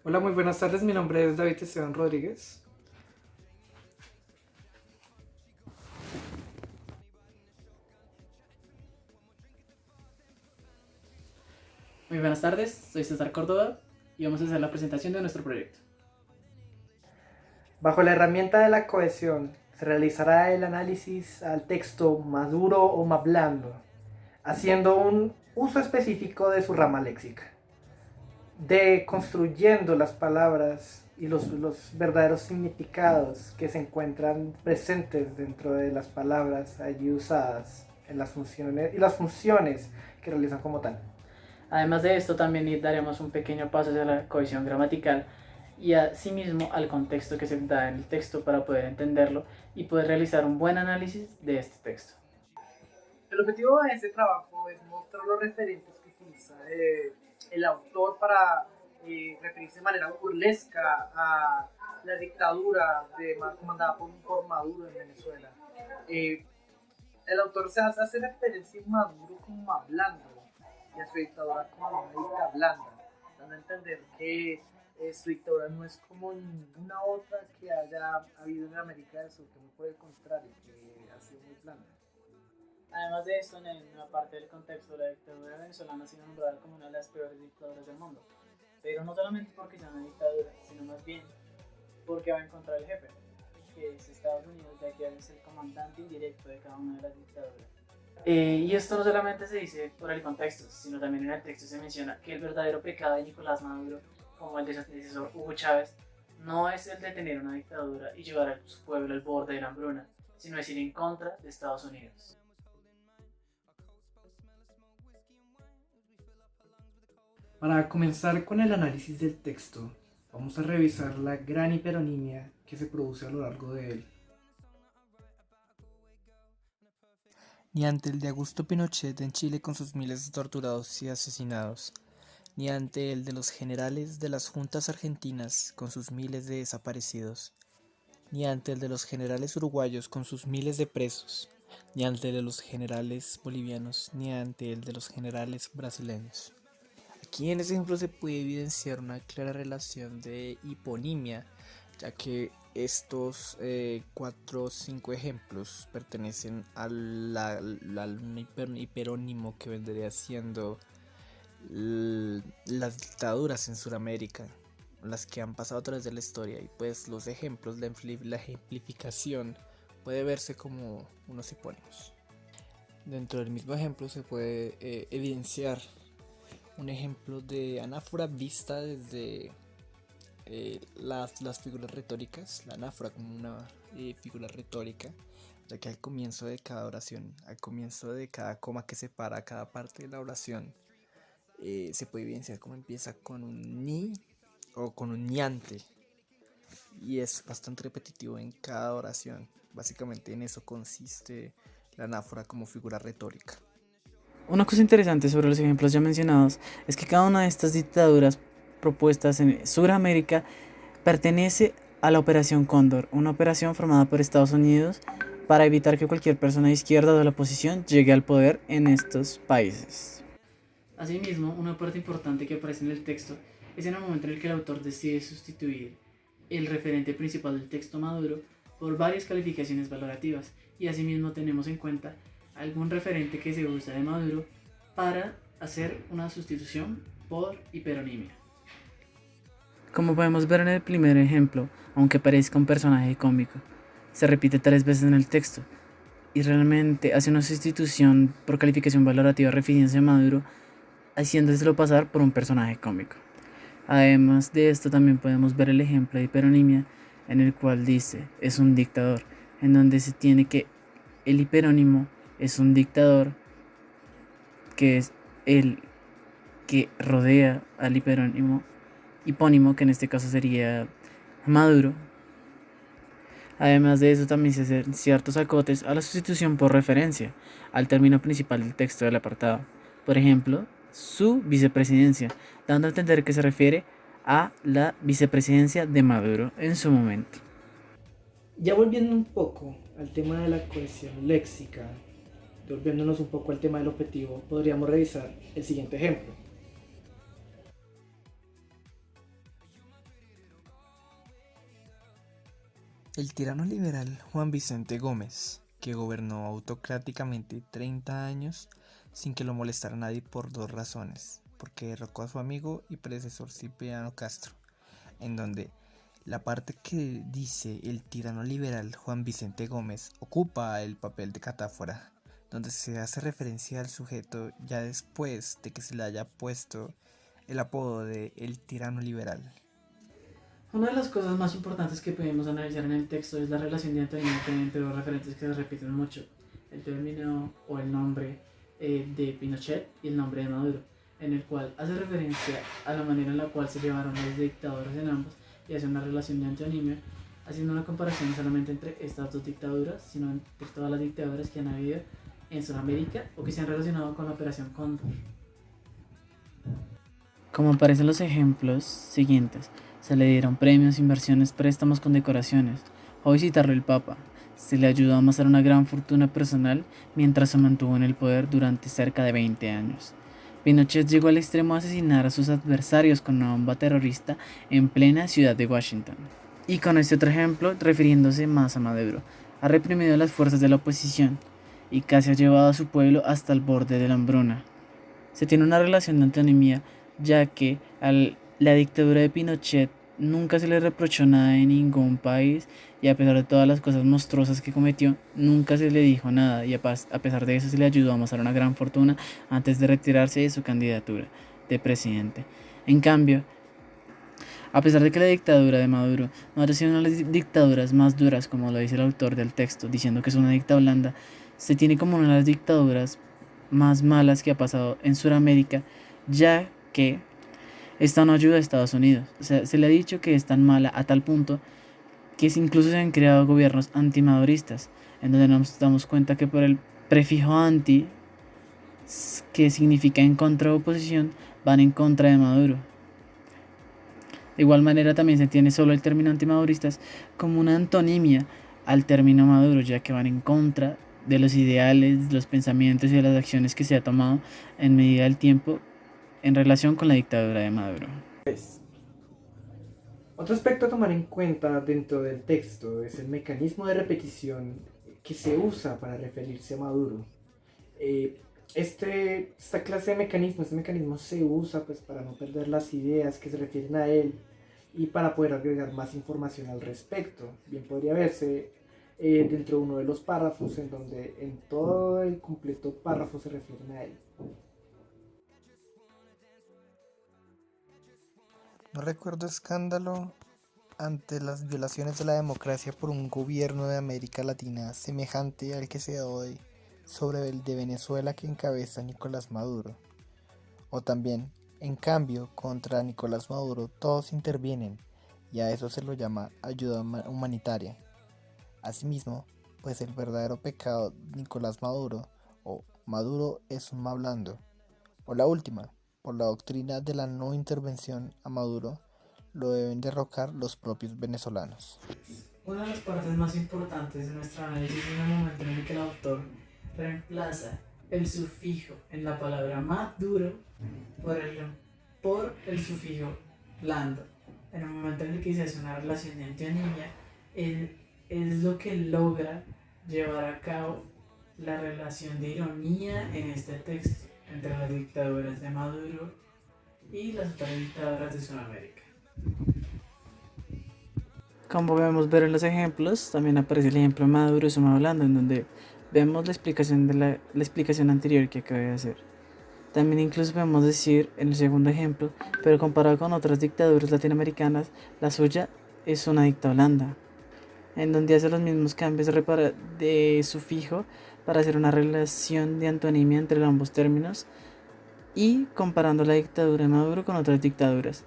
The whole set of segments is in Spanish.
Hola, muy buenas tardes. Mi nombre es David Esteban Rodríguez. Muy buenas tardes, soy César Córdoba y vamos a hacer la presentación de nuestro proyecto. Bajo la herramienta de la cohesión, se realizará el análisis al texto maduro o más blando, haciendo un uso específico de su rama léxica, deconstruyendo las palabras y los verdaderos significados que se encuentran presentes dentro de las palabras allí usadas en las funciones y las funciones que realizan como tal. Además de esto, también daremos un pequeño paso hacia la cohesión gramatical y asimismo al contexto que se da en el texto para poder entenderlo y poder realizar un buen análisis de este texto. El objetivo de este trabajo es mostrar los referentes que utiliza el autor para referirse de manera burlesca a la dictadura comandada por Maduro en Venezuela. Eh, el autor se hace referencia a Maduro como hablando y a su dictadura como una dictadura blanda, dando a entender que su dictadura no es como ninguna otra que haya habido en América del Sur, que muy por el contrario, que ha sido muy blanda. Además de esto, en una parte del contexto, la dictadura venezolana ha sido nombrada como una de las peores dictaduras del mundo. Pero no solamente porque sea una dictadura, sino más bien porque va en contra del jefe, que es Estados Unidos, ya que es el comandante indirecto de cada una de las dictaduras. Y esto no solamente se dice por el contexto, sino también en el texto se menciona que el verdadero pecado de Nicolás Maduro, como el de su antecesor Hugo Chávez, no es el de tener una dictadura y llevar a su pueblo al borde de la hambruna, sino es ir en contra de Estados Unidos. Para comenzar con el análisis del texto, vamos a revisar la gran hiperonimia que se produce a lo largo de él. Ni ante el de Augusto Pinochet en Chile con sus miles de torturados y asesinados, ni ante el de los generales de las juntas argentinas con sus miles de desaparecidos, ni ante el de los generales uruguayos con sus miles de presos, ni ante el de los generales bolivianos, ni ante el de los generales brasileños. Aquí en este ejemplo se puede evidenciar una clara relación de hiponimia, ya que estos 4 o 5 ejemplos pertenecen al hiperónimo que vendría siendo las dictaduras en Sudamérica, las que han pasado a través de la historia, y pues los ejemplos, la ejemplificación puede verse como unos hipónimos. Dentro del mismo ejemplo se puede evidenciar un ejemplo de anáfora vista desde las figuras retóricas, la anáfora como una figura retórica, ya que al comienzo de cada oración, al comienzo de cada coma que separa cada parte de la oración, se puede evidenciar cómo empieza con un ni o con un ñante, y es bastante repetitivo en cada oración. Básicamente en eso consiste la anáfora como figura retórica. Una cosa interesante sobre los ejemplos ya mencionados es que cada una de estas dictaduras propuestas en Sudamérica pertenece a la Operación Cóndor, una operación formada por Estados Unidos para evitar que cualquier persona de izquierda o de la oposición llegue al poder en estos países. Asimismo, una parte importante que aparece en el texto es en el momento en el que el autor decide sustituir el referente principal del texto maduro por varias calificaciones valorativas, y asimismo tenemos en cuenta algún referente que se usa de Maduro para hacer una sustitución por hiperonimia. Como podemos ver en el primer ejemplo, aunque parezca un personaje cómico, se repite 3 veces en el texto y realmente hace una sustitución por calificación valorativa refiriéndose a Maduro, haciéndoselo pasar por un personaje cómico. Además de esto, también podemos ver el ejemplo de hiperonimia en el cual dice es un dictador, en donde se tiene que el hiperónimo es un dictador que es el que rodea al hipónimo, que en este caso sería Maduro. Además de eso, también se hacen ciertos acotes a la sustitución por referencia al término principal del texto del apartado. Por ejemplo, su vicepresidencia, dando a entender que se refiere a la vicepresidencia de Maduro en su momento. Ya volviendo un poco al tema de la cohesión léxica, volviéndonos un poco al tema del objetivo, podríamos revisar el siguiente ejemplo. El tirano liberal Juan Vicente Gómez, que gobernó autocráticamente 30 años sin que lo molestara nadie por dos razones, porque derrocó a su amigo y predecesor Cipriano Castro, en donde la parte que dice el tirano liberal Juan Vicente Gómez ocupa el papel de catáfora, donde se hace referencia al sujeto ya después de que se le haya puesto el apodo de el tirano liberal. Una de las cosas más importantes que podemos analizar en el texto es la relación de antonimia que hay entre dos referentes que se repiten mucho, el término o el nombre de Pinochet y el nombre de Maduro, en el cual hace referencia a la manera en la cual se llevaron los dictadores en ambos y hace una relación de antonimia, haciendo una comparación no solamente entre estas dos dictaduras, sino entre todas las dictaduras que han habido en Sudamérica o que se han relacionado con la Operación Cóndor. Como aparecen los ejemplos siguientes, se le dieron premios, inversiones, préstamos, condecoraciones. Fue a visitarlo el Papa. Se le ayudó a amasar una gran fortuna personal mientras se mantuvo en el poder durante cerca de 20 años. Pinochet llegó al extremo de asesinar a sus adversarios con una bomba terrorista en plena ciudad de Washington. Y con este otro ejemplo, refiriéndose más a Maduro, ha reprimido a las fuerzas de la oposición y casi ha llevado a su pueblo hasta el borde de la hambruna. Se tiene una relación de antonimia, ya que la dictadura de Pinochet nunca se le reprochó nada en ningún país y a pesar de todas las cosas monstruosas que cometió, nunca se le dijo nada y a pesar de eso se le ayudó a amasar una gran fortuna antes de retirarse de su candidatura de presidente. En cambio, a pesar de que la dictadura de Maduro no ha sido una de las dictaduras más duras, como lo dice el autor del texto, diciendo que es una dictadura blanda, se tiene como una de las dictaduras más malas que ha pasado en Sudamérica, ya que esta no ayuda a Estados Unidos. O sea, se le ha dicho que es tan mala a tal punto que incluso se han creado gobiernos antimaduristas, en donde nos damos cuenta que por el prefijo anti, que significa en contra de oposición, van en contra de Maduro. De igual manera también se tiene solo el término antimaduristas como una antonimia al término Maduro, ya que van en contra de los ideales, de los pensamientos y de las acciones que se ha tomado en medida del tiempo en relación con la dictadura de Maduro. Otro aspecto a tomar en cuenta dentro del texto es el mecanismo de repetición que se usa para referirse a Maduro. Esta clase de mecanismo, este mecanismo se usa pues para no perder las ideas que se refieren a él y para poder agregar más información al respecto. Bien podría verse dentro de uno de los párrafos en donde en todo el completo párrafo se refieren a él. No recuerdo escándalo ante las violaciones de la democracia por un gobierno de América Latina semejante al que se da hoy sobre el de Venezuela que encabeza Nicolás Maduro. O también, en cambio, contra Nicolás Maduro todos intervienen y a eso se lo llama ayuda humanitaria. Asimismo, pues el verdadero pecado de Nicolás Maduro o Maduro es un hablando, o la última, por la doctrina de la no intervención a Maduro, lo deben derrocar los propios venezolanos. Una de las partes más importantes de nuestro análisis es el momento en el que el autor reemplaza el sufijo en la palabra Maduro por el sufijo blando. En el momento en el que se hace una relación de antonimia, es lo que logra llevar a cabo la relación de ironía en este texto entre las dictaduras de Maduro y las otras dictaduras de Sudamérica. Como podemos ver en los ejemplos, también aparece el ejemplo de Maduro y Suma hablando, en donde vemos la explicación de la explicación anterior que acabé de hacer. También incluso podemos decir en el segundo ejemplo, pero comparado con otras dictaduras latinoamericanas, la suya es una dictadura blanda, en donde hace los mismos cambios de sufijo para hacer una relación de antonimia entre ambos términos y comparando la dictadura de Maduro con otras dictaduras.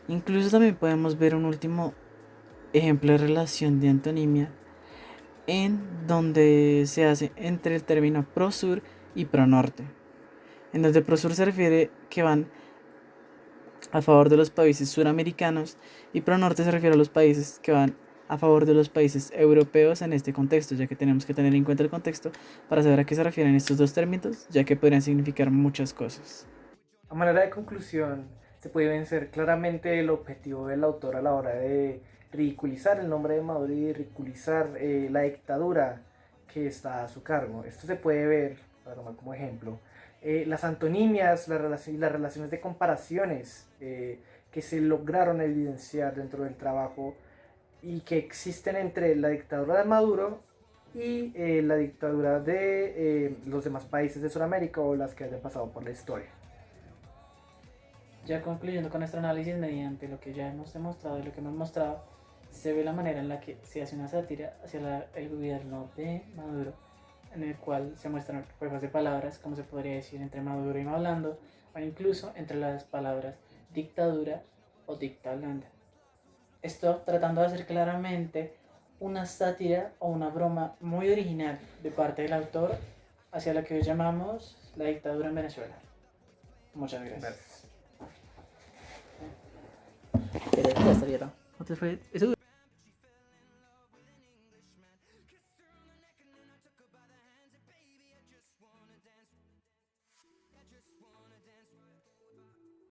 Incluso también podemos ver un último ejemplo de relación de antonimia en donde se hace entre el término pro-sur y pro-norte, en donde pro-sur se refiere que van a favor de los países suramericanos y pro-norte se refiere a los países que van a favor de los países europeos en este contexto, ya que tenemos que tener en cuenta el contexto para saber a qué se refieren estos dos términos, ya que podrían significar muchas cosas. A manera de conclusión, se puede vencer claramente el objetivo del autor a la hora de ridiculizar el nombre de Maduro y ridiculizar la dictadura que está a su cargo. Esto se puede ver, para tomar como ejemplo, las antonimias, las relaciones de comparaciones que se lograron evidenciar dentro del trabajo y que existen entre la dictadura de Maduro y la dictadura de los demás países de Sudamérica o las que hayan pasado por la historia. Ya concluyendo con nuestro análisis, mediante lo que ya hemos demostrado y lo que hemos mostrado, se ve la manera en la que se hace una sátira hacia el gobierno de Maduro, en el cual se muestran juegos de palabras, como se podría decir, entre Maduro y Mablando, o incluso entre las palabras dictadura o dictablanda. Esto tratando de hacer claramente una sátira o una broma muy original de parte del autor hacia lo que hoy llamamos la dictadura en Venezuela. Muchas gracias. Gracias. Pero ya estaría, ¿no? Eso